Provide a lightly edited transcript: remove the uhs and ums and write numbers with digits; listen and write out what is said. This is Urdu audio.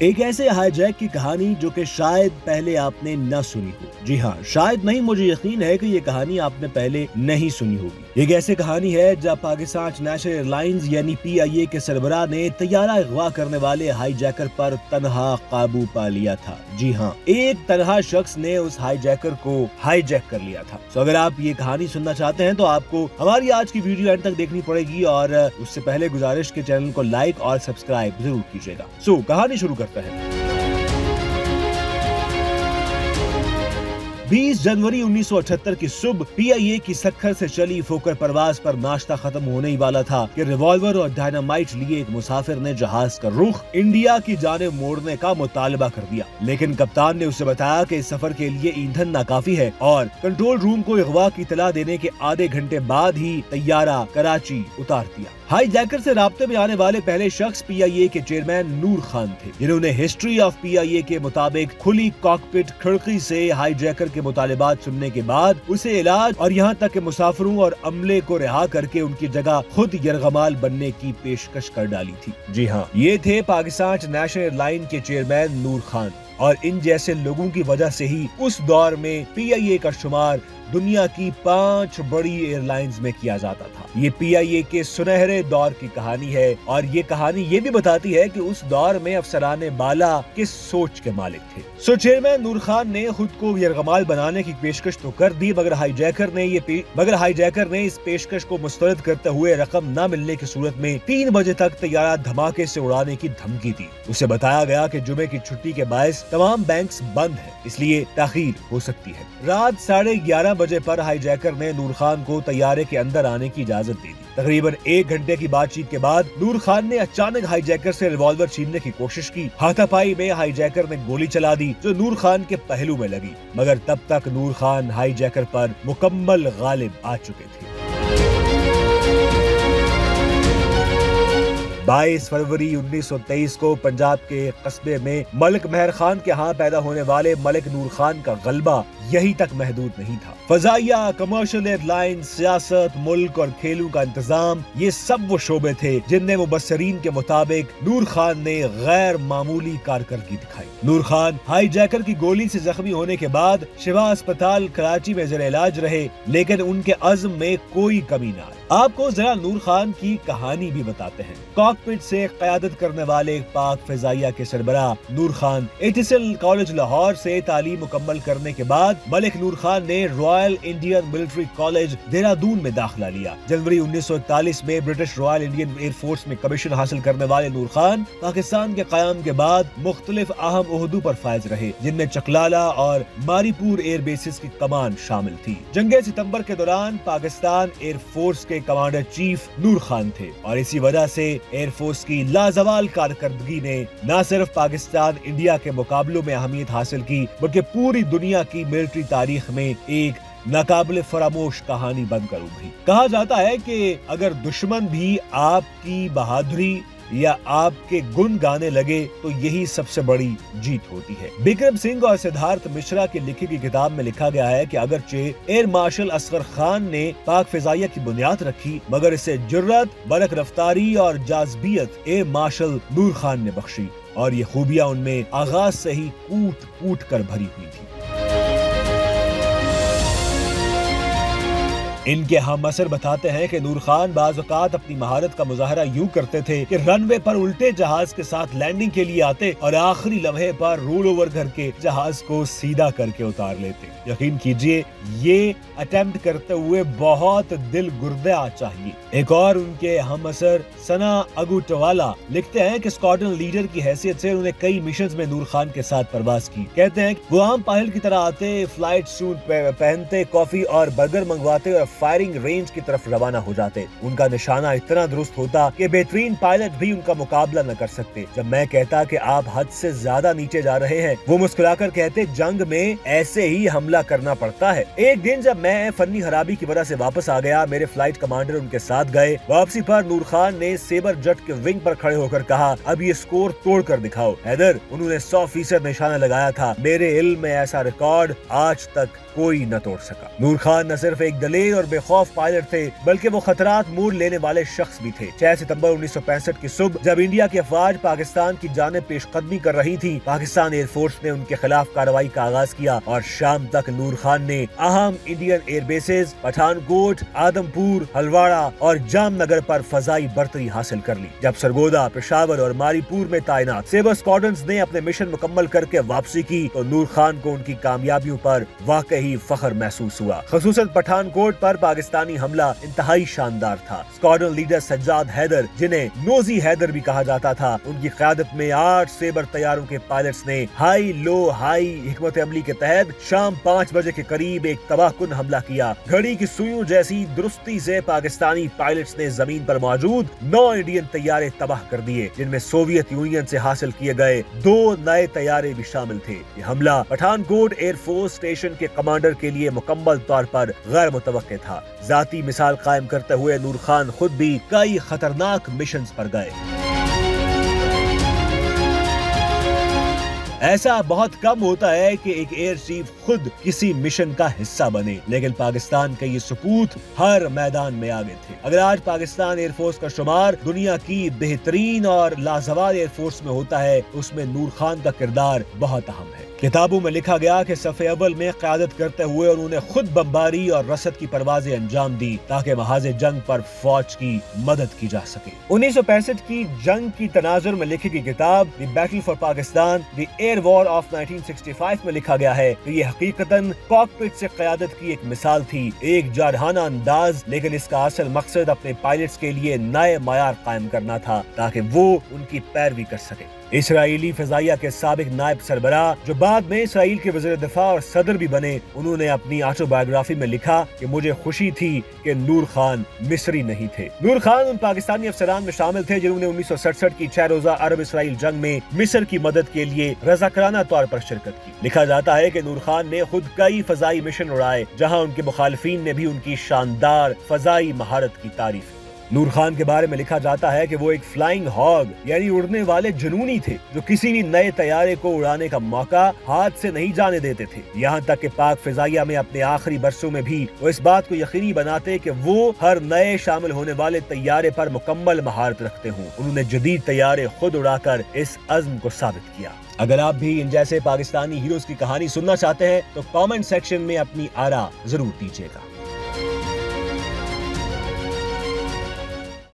ایک ایسے ہائی جیک کی کہانی جو کہ شاید پہلے آپ نے نہ سنی ہو۔ جی ہاں، شاید نہیں، مجھے یقین ہے کہ یہ کہانی آپ نے پہلے نہیں سنی ہوگی۔ ایک ایسی کہانی ہے جب پاکستان نیشنل ایئر لائنز یعنی PIA کے سربراہ نے طیارہ اغوا کرنے والے ہائی جیکر پر تنہا قابو پا لیا تھا۔ جی ہاں، ایک تنہا شخص نے اس ہائی جیکر کو ہائی جیک کر لیا تھا۔ اگر آپ یہ کہانی سننا چاہتے ہیں تو آپ کو ہماری آج کی ویڈیو اینڈ تک دیکھنی پڑے گی، اور اس سے پہلے گزارش کے چینل کو لائک اور سبسکرائب ضرور کیجیے گا۔ کہانی شروع کرتے ہیں۔ 20 جنوری 1978 کی صبح PIA کی سکھر سے چلی فوکر پرواز پر ناشتہ ختم ہونے ہی والا تھا کہ ریوالور اور ڈائنامائٹ لیے ایک مسافر نے جہاز کا رخ انڈیا کی جانب موڑنے کا مطالبہ کر دیا، لیکن کپتان نے اسے بتایا کہ اس سفر کے لیے ایندھن ناکافی ہے اور کنٹرول روم کو اغوا کی اطلاع دینے کے آدھے گھنٹے بعد ہی طیارہ کراچی اتار دیا۔ ہائی جیکر سے رابطے میں آنے والے پہلے شخص PIA کے چیئرمین نور خان تھے، جنہوں نے ہسٹری آف PIA کے مطابق کھلی کاکپٹ کھڑکی سے ہائی جیکر کے مطالبات سننے کے بعد اسے علاج اور یہاں تک کہ مسافروں اور عملے کو رہا کر کے ان کی جگہ خود یرغمال بننے کی پیشکش کر ڈالی تھی۔ جی ہاں، یہ تھے پاکستان نیشنل ایئر لائن کے چیئرمین نور خان، اور ان جیسے لوگوں کی وجہ سے ہی اس دور میں PIA کا شمار دنیا کی 5 بڑی ایئر لائنز میں کیا جاتا تھا۔ یہ PIA کے سنہرے دور کی کہانی ہے، اور یہ کہانی یہ بھی بتاتی ہے کہ اس دور میں افسران بالا کس سوچ کے مالک تھے۔ چیئرمین نور خان نے خود کو یرغمال بنانے کی پیشکش تو کر دی، مگر ہائی جیکر نے اس پیشکش کو مسترد کرتے ہوئے رقم نہ ملنے کی صورت میں 3 بجے تک طیارہ دھماکے سے اڑانے کی دھمکی دی۔ اسے بتایا گیا کہ جمعے کی چھٹی کے باعث تمام بینکس بند ہیں، اس لیے تاخیر ہو سکتی ہے۔ رات 11:30 بجے پر ہائی جیکر نے نور خان کو طیارے کے اندر آنے کی اجازت دے دی۔ تقریباً 1 گھنٹے کی بات چیت کے بعد نور خان نے اچانک ہائی جیکر سے ریوالور چھیننے کی کوشش کی۔ ہاتھاپائی میں ہائی جیکر نے گولی چلا دی جو نور خان کے پہلو میں لگی، مگر تب تک نور خان ہائی جیکر پر مکمل غالب آ چکے تھے۔ 22 فروری 1923 کو پنجاب کے قصبے میں ملک مہر خان کے ہاں پیدا ہونے والے ملک نور خان کا غلبہ یہی تک محدود نہیں تھا۔ فضائیہ، کمرشل ایئر لائن، سیاست، ملک اور کھیلوں کا انتظام، یہ سب وہ شعبے تھے جن میں مبصرین کے مطابق نور خان نے غیر معمولی کارکردگی دکھائی۔ نور خان ہائی جیکر کی گولی سے زخمی ہونے کے بعد شفا اسپتال کراچی میں زیر علاج رہے، لیکن ان کے عزم میں کوئی کمی نہ آئی۔ آپ کو ذرا نور خان کی کہانی بھی بتاتے ہیں۔ کاکپٹ سے قیادت کرنے والے پاک فضائیہ کے سربراہ نور خان ایٹیسل کالج لاہور سے تعلیم مکمل کرنے کے بعد ملک نور خان نے Royal Indian military college Dehradun میں داخلہ لیا۔ جنوری 1941 میں British Royal Indian air force میں کمیشن حاصل کرنے والے نور خان پاکستان کے قیام کے بعد مختلف اہم عہدوں پر فائز رہے، جن میں چکلالہ اور ماری پور ایئر بیسز کی کمان شامل تھی۔ جنگ ستمبر کے دوران پاکستان ایئر فورس کے کمانڈر چیف نور خان تھے، اور اسی وجہ سے ایئر فورس کی لازوال کارکردگی نے نہ صرف پاکستان انڈیا کے مقابلوں میں اہمیت حاصل کی، بلکہ پوری دنیا کی ملٹری تاریخ میں ایک ناقابل فراموش کہانی بن کر ابھری۔ کہا جاتا ہے کہ اگر دشمن بھی آپ کی بہادری یا آپ کے گن گانے لگے تو یہی سب سے بڑی جیت ہوتی ہے۔ بکرم سنگھ اور سدھارتھ مشرا کی لکھی گئی کتاب میں لکھا گیا ہے کہ اگرچہ ایئر مارشل اصغر خان نے پاک فضائیہ کی بنیاد رکھی، مگر اسے جرات، برق رفتاری اور جاذبیت ایئر مارشل نور خان نے بخشی، اور یہ خوبیاں ان میں آغاز سے ہی کوٹ کوٹ کر بھری ہوئی تھی۔ ان کے ہم اثر بتاتے ہیں کہ نور خان بعض اوقات اپنی مہارت کا مظاہرہ یوں کرتے تھے کہ رن وے پر الٹے جہاز کے ساتھ لینڈنگ کے لیے آتے اور آخری لمحے پر رول اوور کر کے جہاز کو سیدھا کر کے اتار لیتے۔ یقین کیجئے یہ اٹیمپٹ کرتے ہوئے بہت دل گردہ چاہیے۔ ایک اور ان کے ہم اثر سنا اگوٹوالا لکھتے ہیں کہ اسکواڈرن لیڈر کی حیثیت سے انہوں نے کئی مشنز میں نور خان کے ساتھ پرواز کی۔ کہتے ہیں کہ وہ عام پائلٹ کی طرح آتے، فلائٹ سوٹ پہنتے، کافی اور برگر منگواتے اور فائرنگ رینج کی طرف روانہ ہو جاتے۔ ان کا نشانہ اتنا درست ہوتا کہ بہترین پائلٹ بھی ان کا مقابلہ نہ کر سکتے۔ جب میں کہتا کہ آپ حد سے زیادہ نیچے جا رہے ہیں، وہ مسکرا کر کہتے جنگ میں ایسے ہی حملہ حملہ کرنا پڑتا ہے۔ ایک دن جب میں فنی خرابی کی وجہ سے واپس آ گیا، میرے فلائٹ کمانڈر ان کے ساتھ گئے۔ واپسی پر نور خان نے سیبر جٹ کے ونگ پر کھڑے ہو کر کہا، اب یہ سکور توڑ کر دکھاؤ۔ حیدر، انہوں نے 100% نشانہ لگایا تھا، میرے علم میں ایسا ریکارڈ آج تک کوئی نہ توڑ سکا۔ نور خان نہ صرف ایک دلیر اور بے خوف پائلٹ تھے بلکہ وہ خطرات مول لینے والے شخص بھی تھے۔ 6 ستمبر 1965 کی صبح جب انڈیا کی افواج پاکستان کی جانب پیش قدمی کر رہی تھی، پاکستان ایئر فورس نے ان کے خلاف کارروائی کا آغاز کیا اور شام تک نور خان نے اہم انڈین ایئر بیسز پٹھان کوٹ، آدم پور، ہلواڑہ اور جام نگر پر فضائی برتری حاصل کر لی۔ جب سرگودا، پشاور اور ماری پور میں تعینات سیبر اسکواڈرنز نے اپنے مشن مکمل کر کے واپسی کی تو نور خان کو ان کی کامیابیوں پر واقعی فخر محسوس ہوا۔ خصوصاً پٹھان کوٹ پر پاکستانی حملہ انتہائی شاندار تھا۔ اسکواڈرن لیڈر سجاد حیدر، جنہیں نوزی حیدر بھی کہا جاتا تھا، ان کی قیادت میں 8 سیبر طیاروں کے پائلٹس نے ہائی لو ہائی حکمت عملی کے تحت شام 5 بجے کے قریب ایک تباہ کن حملہ کیا۔ گھڑی کی سوئیوں جیسی درستی سے پاکستانی پائلٹس نے زمین پر موجود 9 انڈین طیارے تباہ کر دیے، جن میں سوویت یونین سے حاصل کیے گئے 2 نئے طیارے بھی شامل تھے۔ یہ حملہ پٹھان کوٹ ایئر فورس اسٹیشن کے کمانڈر کے لیے مکمل طور پر غیر متوقع تھا۔ ذاتی مثال قائم کرتے ہوئے نور خان خود بھی کئی خطرناک مشنز پر گئے۔ ایسا بہت کم ہوتا ہے کہ ایک ایئر چیف خود کسی مشن کا حصہ بنے، لیکن پاکستان کے یہ سپوت ہر میدان میں آگے تھے۔ اگر آج پاکستان ایئر فورس کا شمار دنیا کی بہترین اور لازوال ایئر فورس میں ہوتا ہے، اس میں نور خان کا کردار بہت اہم ہے۔ کتابوں میں لکھا گیا کہ صف اول میں قیادت کرتے ہوئے انہوں نے خود بمباری اور رسد کی پروازیں انجام دی تاکہ محاذ جنگ پر فوج کی مدد کی جا سکے۔ 1965 کی جنگ کی تناظر میں لکھی گئی کتاب the battle for Pakistan the air war of 1965 میں لکھا گیا ہے کہ یہ حقیقتاً کاکپٹ سے قیادت کی ایک مثال تھی، ایک جارحانہ انداز، لیکن اس کا اصل مقصد اپنے پائلٹس کے لیے نئے معیار قائم کرنا تھا تاکہ وہ ان کی پیروی کر سکے۔ اسرائیلی فضائیہ کے سابق نائب سربراہ، جو بعد میں اسرائیل کے وزیر دفاع اور صدر بھی بنے، انہوں نے اپنی آٹو بایوگرافی میں لکھا کہ مجھے خوشی تھی کہ نور خان مصری نہیں تھے۔ نور خان ان پاکستانی افسران میں شامل تھے جنہوں نے 1967 کی 6 روزہ عرب اسرائیل جنگ میں مصر کی مدد کے لیے رضاکارانہ طور پر شرکت کی۔ لکھا جاتا ہے کہ نور خان نے خود کئی فضائی مشن اڑائے جہاں ان کے مخالفین نے بھی ان کی شاندار فضائی مہارت کی تعریف کی۔ نور خان کے بارے میں لکھا جاتا ہے کہ وہ ایک فلائنگ ہاگ یعنی اڑنے والے جنونی تھے جو کسی بھی نئے طیارے کو اڑانے کا موقع ہاتھ سے نہیں جانے دیتے تھے، یہاں تک کہ پاک فضائیہ میں اپنے آخری برسوں میں بھی وہ اس بات کو یقینی بناتے کہ وہ ہر نئے شامل ہونے والے طیارے پر مکمل مہارت رکھتے ہوں۔ انہوں نے جدید طیارے خود اڑا کر اس عزم کو ثابت کیا۔ اگر آپ بھی ان جیسے پاکستانی ہیروز کی کہانی سننا چاہتے ہیں تو کامنٹ سیکشن میں اپنی آرا ضرور دیجیے گا۔